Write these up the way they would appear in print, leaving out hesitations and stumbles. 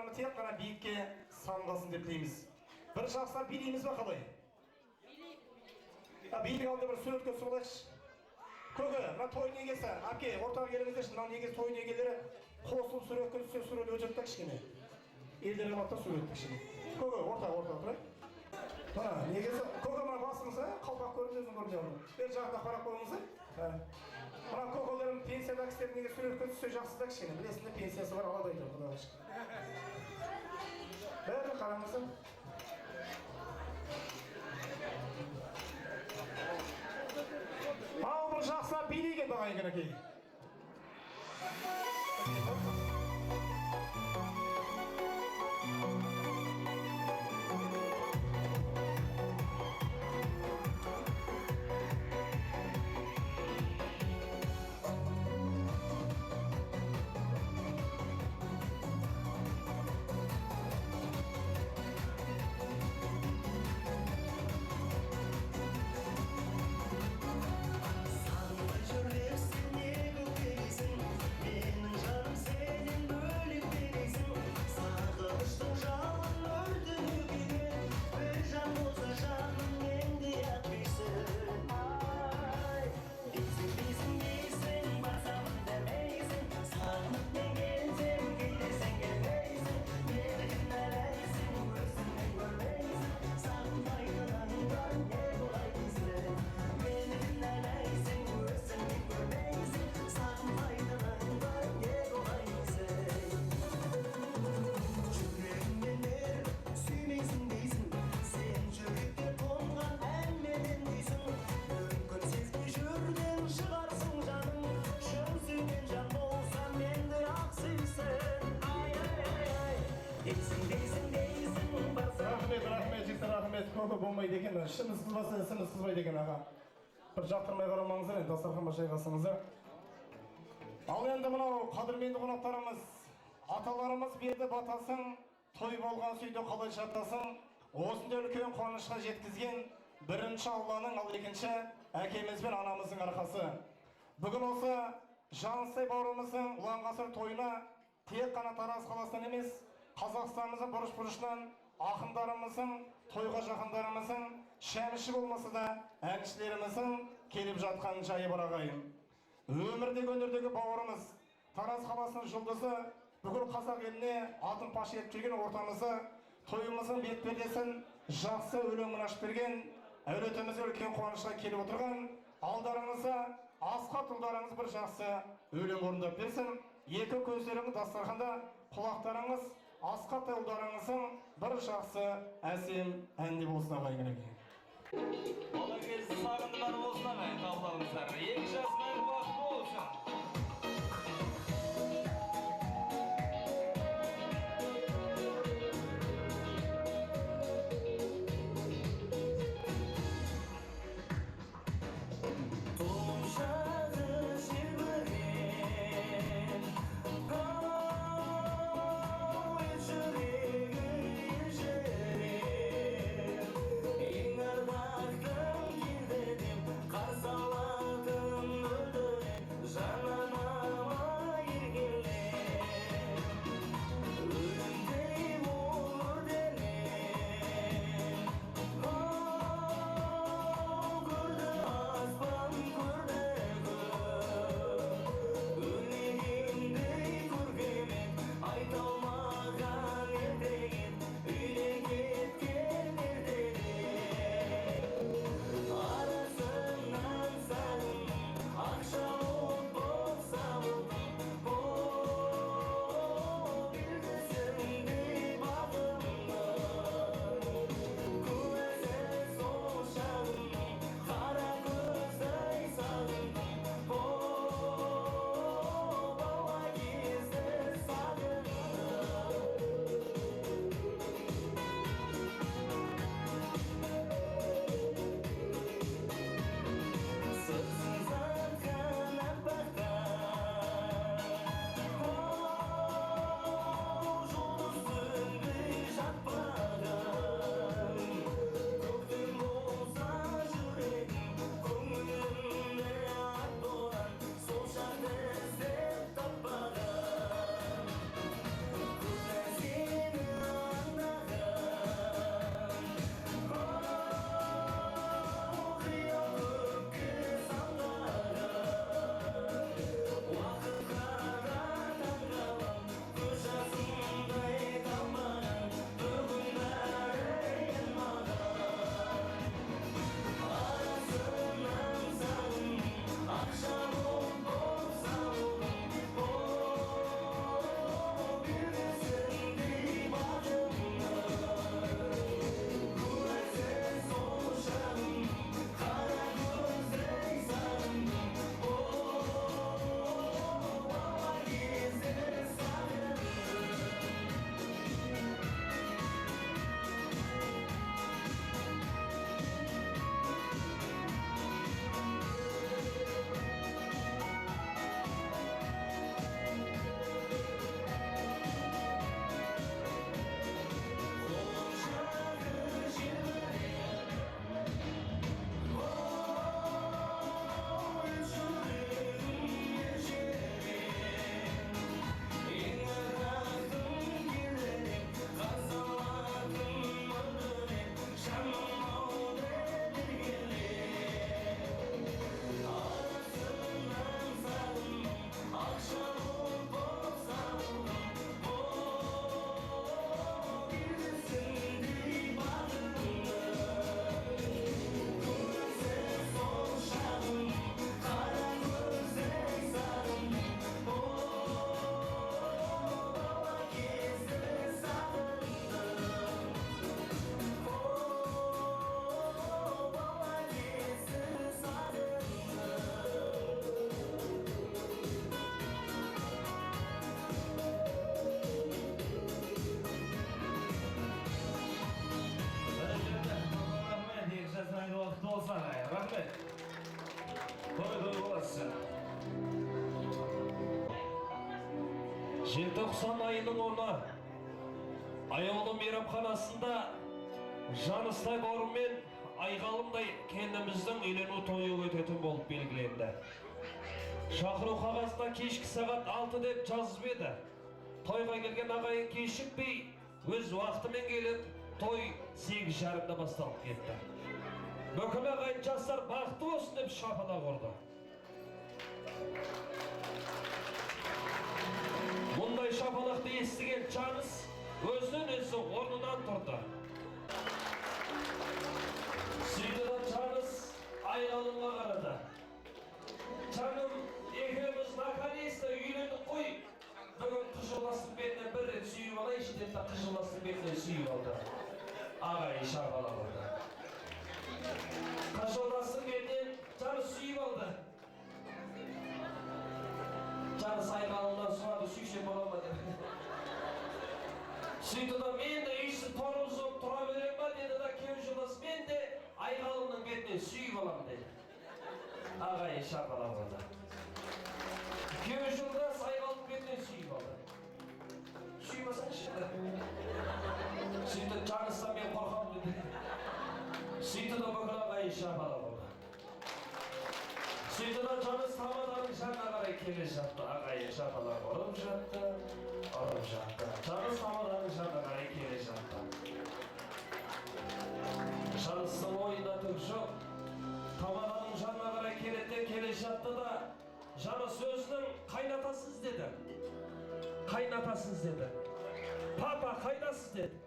жастарымыз тек қана биікке самғасын деп тілейміз. Бір жақсылар билейміз бе қалай? Билік алды бір суретке түсіп алайықшы. Көке, мына той негесі, әке, ортаға келіңіздерші, мына негесі той негелері қосылып суретке түссе сурет өтіртті кішкене. Елдерге бақта суретті кішкене. Көке, ортаға тұрайық. Мына негесі, көке мына басыңыз, қалпақ көрінесің көрінеуің. Бер жағында қарап қойыңыз. Мына көкелерім пенсияда кісілер неге суретке түссе жақсы да кішкене. Білесіңдер, пенсиясы бар аладай тұр, құда қашқа. Бәрі қараңыздар. Ал бір жақсылап билеген бағайын кенекей. Көке болмайды екен, шыныз қызбаса, сыныз қызбайды екен аға. Бір жақтырмай қарамаңыздар, енді дастарханға жайғасыңыздар. Ал енді мынау қадірменді қонақтарымыз, аталарымыз берді батасын, той болған сүйді қалай шаттасын, осындай үлкен қуанышқа жеткізген бірінші Алланың, ал екінші әкеміз бен анамыздың арқасы. Бүгін осы Жансай бауырымыздың ұлан ғасыр тойына тек қана Тараз қаласынан емес, Қазақстанымыздың бұрыш-бұрышынан ақындарымыздың, тойға жақындарымыздың, шәміші болмаса да әншілеріміздің келіп жатқан жайы бар ағайын. Өмірдегі өнердегі бауырымыз, Тараз қаласының жұлдызы, бүкіл қазақ еліне атын паш етіп жүрген ортамызы, тойымыздың бет-пердесін жақсы өлеңін ашып берген, әулетімізге үлкен қуанышқа келіп отырған, алдарыңызда асқат ұлдарыңыз бір жақсы өлең орындап берсін. Екі көздеріңіз дастарханда, құлақтарыңыз асқат ұлдарыңыздың бір жақсы әсем әнде болсын ағайын кенекей. Бала кезді сағындылар болсын ағайын, қабылдаңыздар. Екі жасынан уақыт болсын. Qarsaladın öldürek, janana Желтоқсан айының 10-ы Аяулы мейрамханасында Жаныстай бауырымен Айғалымдай келініміздің үйлену тойы өтетін болып белгіленді. Шақыру қағазда кешкі сағат 6 деп жазып еді. Тойға келген ағайын кешікпей, өз уақытымен келіп, той 8:30-да басталып кетті. Бүкіл ағайын жастар бақытты болсын деп шапалақ ұрды. Мұндай шапалақты естіген Жаныс өзінен өзі орнынан тұрды. Сөйтіп Жаныс Айғалымға қарады. Жаным, екеуміз наконец-то үйлендік қой. Бүгін қыз-жолдастың бетінен бір рет сүйіп алайыншы деп та қыз-жолдастың бетінен сүйіп алды. Ағайын шапалақ ұрды. Қыз-жолдастың бетінен Жаныс сүйіп алды. Жаныс Айғалымнан сұрады, сүйсе бола ма деп. Сөйтіп мен де үйсіз торымыз болып тұра берем ба деді да, кеу жолдас мен де Айғалымның бетінен сүйіп алам деді. Ағайын шапалақ ұрды. Кеу жолдас Айғалымның бетінен сүйіп алды. Сүйіп алсаңшы. Сөйтіп Жаныстан мен қорқам деді. Сөйтіп бүкіл ағайын шапалақ ұрды. Сөйтіп Жаныс тамаданың жанына қарай келе жатты. Ағайын шапалақ ұрып жатты. Жаныс тамаданың жанына қарай келе жатты. Жаныстың ойында түк жоқ. Тамаданың жанына қарай келе жатты да, Жаныс өзінің қайнатасын іздеді. Папа, қайдасыз деді.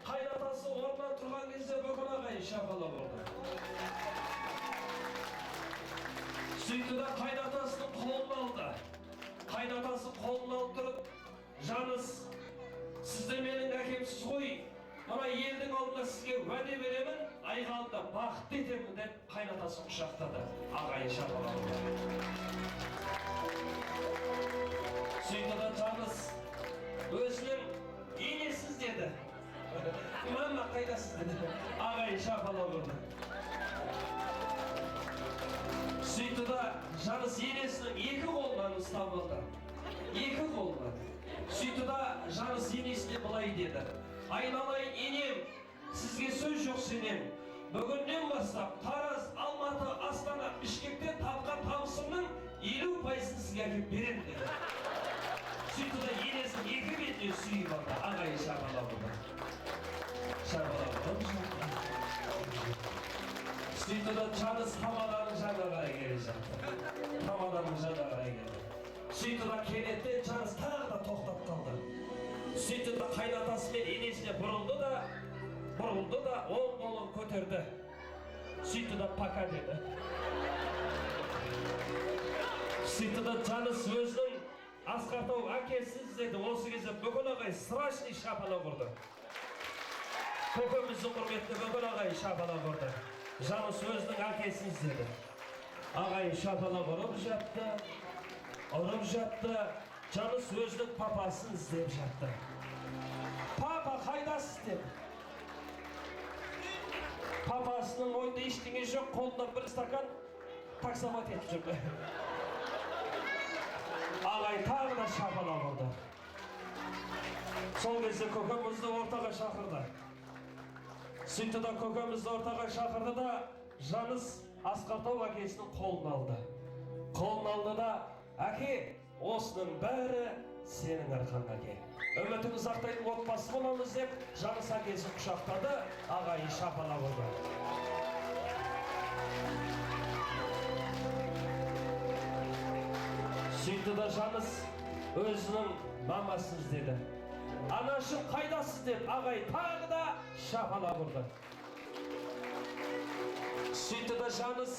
Қайнатасы орнынан тұрған кезде бүкіл ағайын шапалақ ұрды. Сөйтті да қайнатасының қолын алды. Қайнатасы қолын алып тұрып, Жаныс, сізде менің әкемсіз ғой. Мына елдің алдында сізге уәде беремін, Айғалымда бақытты етемін деп қайнатасын құшақтады. Ағайын шапалақ ұрды. Сөйтті да Жаныс өзінің енесіз деді. Мама қайдасыз деді. Ағайын шапалақ ұрды. Сөйтті да Жаныс енесінің екі қолынан ұстап алды. Екі қолынан. Сөйтті да Жаныс енесіне былай деді. Айналайын енем, сізге сөз жоқ сенем. Бүгіннен бастап Тараз, Алматы, Астана, Бішкектен тапқан табысымның 50%-ын сізге әкеп беремін деді. Сөйтті да енесінің екі бетіне сүйіп алды. Ағайын шапалақ ұрды. Сөйтті да Жаныс тамаданың жанына қарай келе жатты. Сөйтті да кенеттен Жаныс тағы да тоқтап қалды. Сөйтті да қайнатасы мен енесіне бұрылды да, оң қолын көтерді. Сөйтті да пока деді. Сөйтті да Жаныс өзінің Асқартау әкесіз деді. Осы кезде бүкіл ағай страшный шапалақ ұрды. Көкеміздің құрметіне бүкіл ағай шапалақ ұрды. Жаныс өзінің әкесін іздеді. Ағайын шапалақ ұрып жатты. Жаныс өзінің папасын іздеп жатты. Папа қайдасыз деді. Папасының ойында ештеңе жоқ, қолынан бір стакан таксовать етіп жүрді. Ағайын тағы да шапалақ ұрды. Сол кезде көкемізді ортаға шақырды. Сөйтті да көкемізді ортаға шақырды да, Жаныс Асқартау әкесінің қолын алды да, әке, осының бәрі сенің арқаң әке. Үмітіміз ақтайтын отбасы боламыз деп, Жаныс әкесін құшақтады, ағайын шапалақ ұрды. Сөйтті да Жаныс өзінің мамасын іздеді. Анашым қайдасыз деп, ағайын тағы да шапалақ ұрды. Сөйтті да Жаныс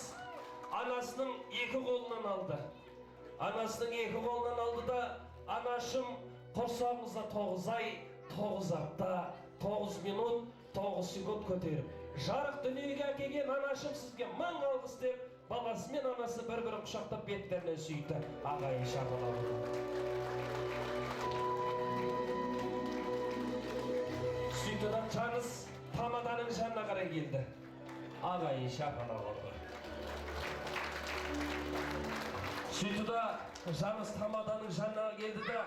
анасының екі қолынан алды. Анашым құрсағымызда 9 ай, 9 апта, 9 минут, 9 секунд көтеріп. Жарық дүниеге әкелген анашым сізге мың алғыс деп, баласы мен анасы бір-бірін құшақтап беттерінен сүйді. Ағайын шапалақ ұрды. Сөйтті да Жаныс тамаданың жанына қарай келді. Ағайын шапалақ ұрды. Сөйтті да Жаныс тамаданың жанына келді да,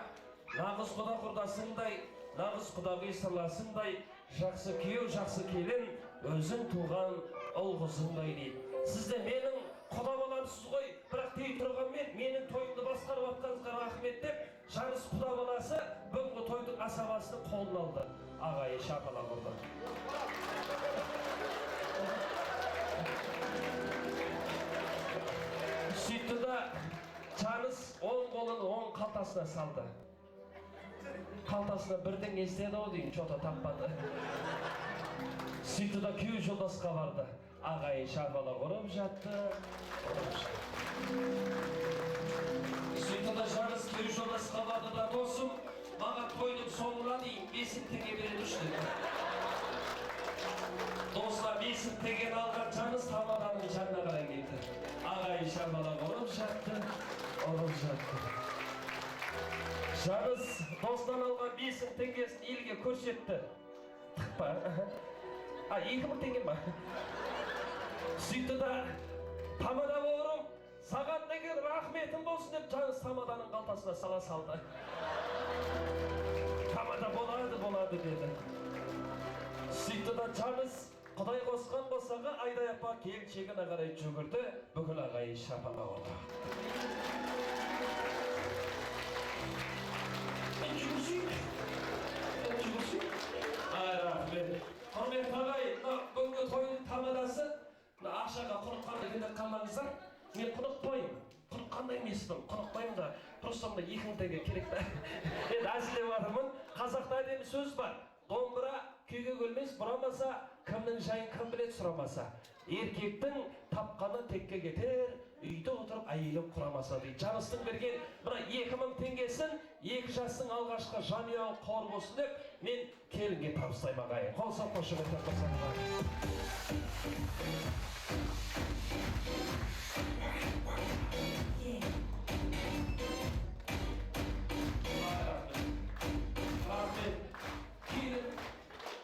Nağız құда құрдасыңдай, nağız құдағи сырласыңдай, жақсы күйеу, жақсы келін, өзің туған ұл қызыңдай дейді. Сіз де менің құда баламсыз ғой, бірақ дей тұрғанмен менің тойымды басқарып атқаныңызға рахмет деп, Жаныс құда баласы бүгінгі тойдың асабасының қолын алды. Ағайы шапалақ ұрды. Сөйтті да Жаныс оң қолын оң қалтасына салды. Қалтасына бірден естеді-ау дейін, что-то таппады. Сөйтті да күйеу жолдасқа барды. Ағайы шапалақ ұрып жатты. Сөйтті да Жаныс күйеу жолдасқа барды да, досым, маған тойдың соңына дейін 5 теңге береді деді. Досына 5 теңгені алған Жаныс тамаданың жанына қарай келді. Ағайы шапалақ ұрып жатты. Жаныс досынан алған 5 теңгесін елге көрсетті. Тықпа. 2000 теңге ма? Сөйтті да, тамада бауырым, саған деген рахметім болсын деп Жаныс тамаданың қалтасына сала салды. Тамада болады деді. Сөйтті да Жаныс Құдай қосқан қосағы Айдай апа келіншегіне қарай жүгірді, бүкіл ағайы шапалақ ұрды. Рахмет. Құрметті ағай, бүгінгі тойдың тамадасы ақшаға құрыққан дегенде қалмаңыздар. Мен құрықпаймын. Құрыққандай емеспін. Құрықпаймын да, просто 2000 теңге керек та. Енді әзілдеп жатырмын. Қазақта әдемі сөз бар. Домбыра күйге өлмес, бұрамаса, кімнің жайын кім білет сұрамаса. Еркектің тапқаны текке кетер, үйде отырып әйелін құрамаса дейді. Жаныстың берген 2000 теңгесін 2 жастың алғашқы жанұялық қор болсын деп, мен келінге табыстаймын ағайын. Қолса қошеметтеп қосаңыздар.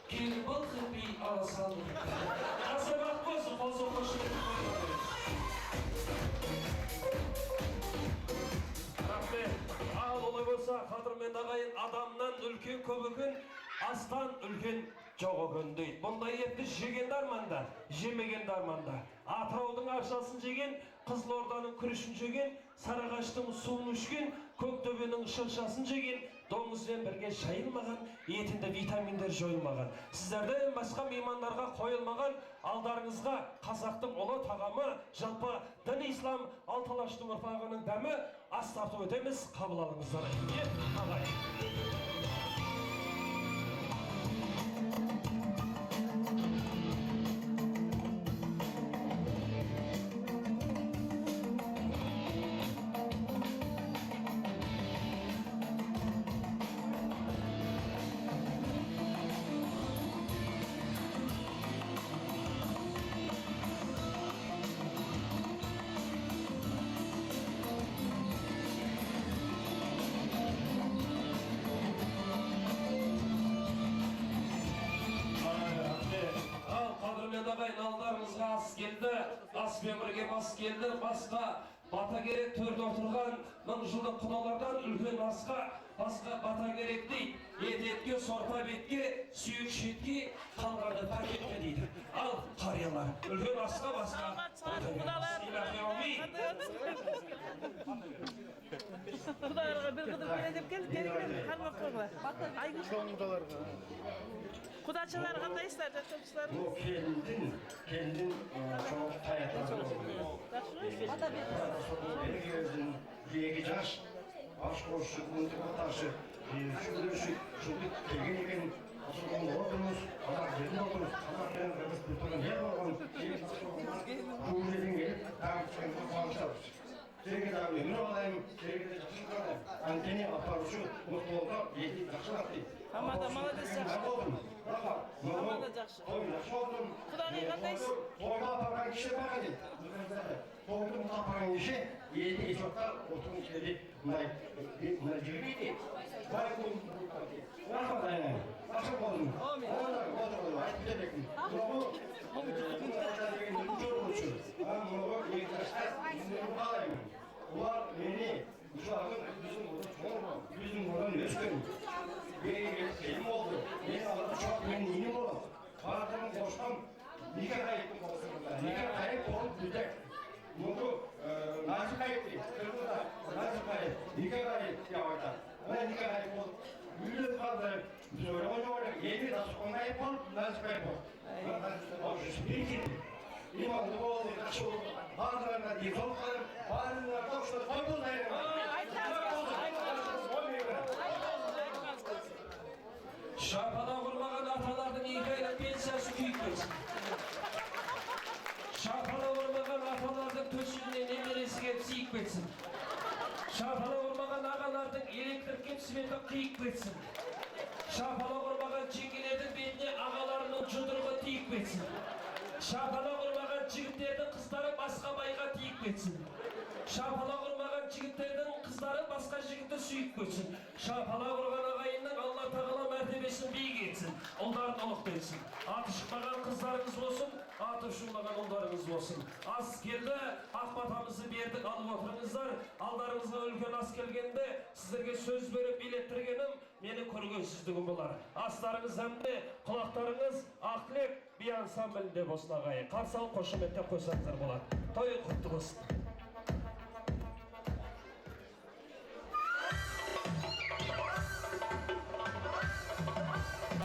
Келін бұл қылбей аласалды. Асабақ болсын, қолса қошеметтеп қосаңыздар. Рахмет. Ал олай болса, қадірмен ағайын, адамнан үлкен көп екен, астан үлкен жоқ екен дейді. Бұндай етті жеген дарманда, жемеген дарманда. Атыраудың аршасын жеген, Қызылорданың күрішін жеген, Сарыағаштың суын ішкен, Көктөбенің шыршасын жеген, доңызбен бірге шайылмаған, етінде витаминдер жойылмаған. Сіздерден басқа меймандарға қойылмаған, алдарыңызға қазақтың ұлы тағамы, жалпы дін ислам алталаштың ұрпағының дәмі ас тартып өтеміз, қабыл алыңыздар. Ағайын. Алдарыңызға ас келді, аспен бірге бас келді, басқа бата керек төрде отырған 1000 жылдық құдалардан үлкен асқа, басқа бата керек дейді. Ететке, сорпа бетке, сүйек шетке, қалғаны пакетке дейді. Ал қариялар, үлкен асқа басқа Құдаларға бір қыдыр бере деп келді, керекмен қармақ қойғылар. Шоңдаларға. Құдачылар қандайсыздар, жақтаушылар? Бұл келдің çoğu hayatlarında Belgiyözün bir yaş aşk olsun, unutma taşı şulduk kelgen eken asılgan oldunuz, Allah verin oldunuz, Allah verin kırgız kurtulun yer olgun, kuğuleden gelip dağıp çıkınca bağışlarız. Sevgili abi ömür olayım, sevgili жақсы olayım. Anteni aparışı mutluluğa yedi жақсы attı. Hamada молодец жақсы. Hamada жақсы. Құдағи қандайсың? Тойға апарған кіші баға дейді. Тойды мұта апарған кіші, елді есоқтар отырған кішілерде мұндай жүргейді. Бай қолын бұлықтар дейді. Рахмат айнай. Ақша болдың. Оңдар, отырғылы, айтып кетекін. Бұлағы Ular beni, uşağın bizim oradan öskün Elim oldu. Ben aldım çok ben inim oldum. Baratımın koştum. Nikah kayıttım koştumda. Nikah kayıt olup güzel. Bunu nasıl kayıttı? Kırmızı. Nasıl kayıt? Nikah kayıt yavaşlar. Ben nikah kayıt olup yürüdüm kaldı. Sonra onu yedi nasıl ona yapalım, nasıl kayıt olup. Bir İmanlı oldu, kaçı oldu. Bazılarına değil, zorluklarım. Bazılarına koştu, koydu da yerim. Şapana vurmagan atalardan ilgayla pensiyası küyükmesin. Şapana vurmagan atalardan tösününe nemeresi hepsi yıkmetsin. Şapana vurmagan ağalardan elektrik hepsimete kıyıkmetsin. Şapana vurmagan çengilerden beline ağalarının çudurga tiyikmetsin. Şapana vurmagan çigitlerden kızları başka bayga tiyikmetsin. Şapana vurmagan çigitlerden kızları başka çigite suyukmetsin. Şapana vurgan ağayından Allah Teala mertebesini büyük etsin. Onların oluq etsin. Atışmagan kızlarınız olsun, atışılmagan onlarınız olsun. Askerde akbatamızı berdik alıp oturыңыздар. Aldarыңызға үлкен ас келгенде sizlerge söz verip ilettirgenim meni көргөнсүздүгүм болар. Астарыңыз әмде құлақтарыңыз ақлек би ансамблінде болсын ағайын. Қарсы алып қошеметте қойсаңыздар болады. Той құтты болсын.